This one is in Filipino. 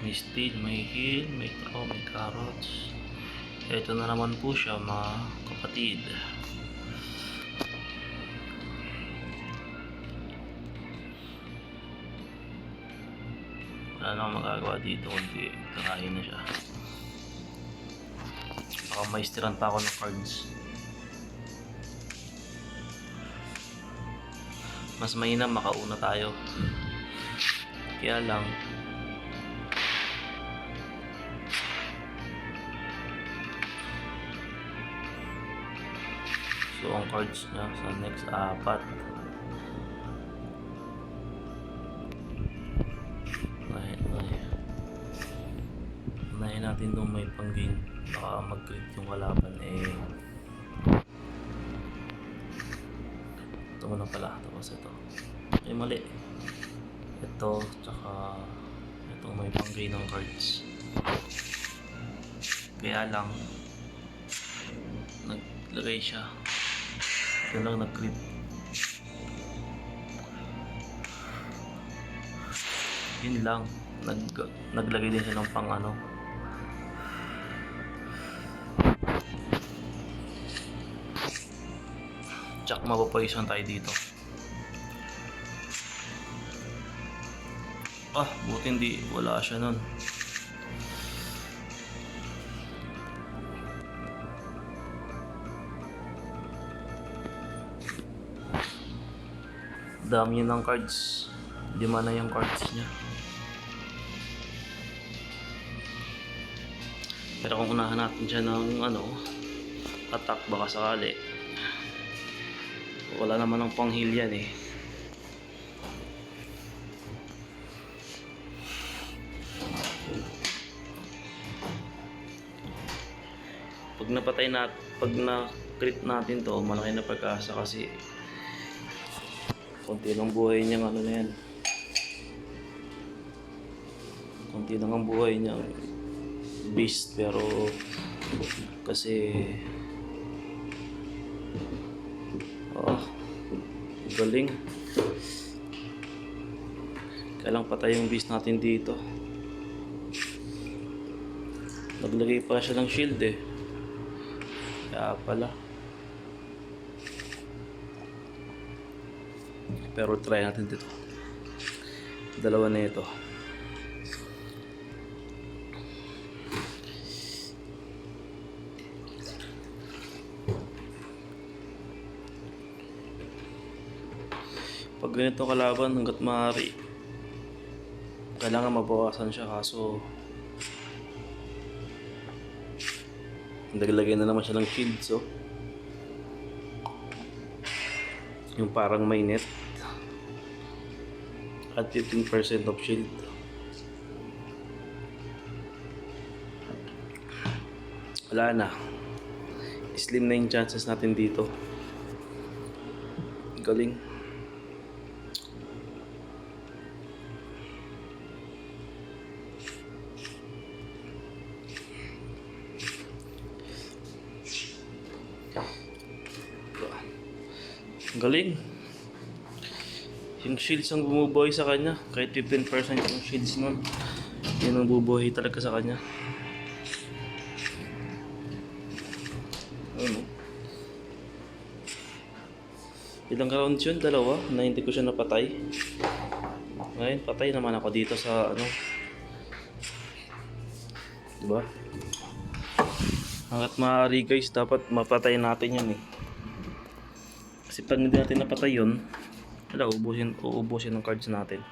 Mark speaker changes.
Speaker 1: May steel, may heal, may throw, may carrots. Ito na naman po siya mga kapatid. Wala na magagawa dito kundi kakain na siya. Baka may stiran pa ako ng cards. Mas mainam makauna tayo. Kaya lang so ang cards niya sa next apat. Unahin natin itong may pang-gain. Baka mag-crit yung kalaban ito muna pala. Tapos ito ay mali. Ito tsaka itong may pang-gain ng cards. Kaya lang naglagay siya. Ito lang nag-crit. Yun lang. Naglagay din siya ng pang ano. Tsak mapapoison tayo dito. Buti hindi wala siya nun. Dami niya ng cards. 5 na yung cards niya. Pero kung unahan natin siya ng attack baka sakali. Wala naman ng pang heal yan Pag na-crit natin to, malaki na pag-asa kasi konti lang buhay niya na yan. Konti lang ang buhay niya beast, pero kasi galing. Kaya lang patay yung beast natin dito. Naglagay pa siya ng shield kaya pala. Pero try natin dito. Dalawa na ito. Pag ganito kalaban, hanggat maaari kailangan mabawasan siya, kaso naglagay na naman siya ng shield, so yung parang may net at 15% of shield. Wala na, slim na yung chances natin dito. Galing. Galing. Yung shields ang bumubuhay sa kanya. Kahit 15% yung shields nun, yun ang bubuhay talaga sa kanya. Ilang rounds yun? 2? Na hindi ko siya napatay. Ngayon patay naman ako dito sa diba? Hanggat maaari guys, dapat mapatay natin yun Kasi pag hindi natin napatay yun, uubusin ng cards natin.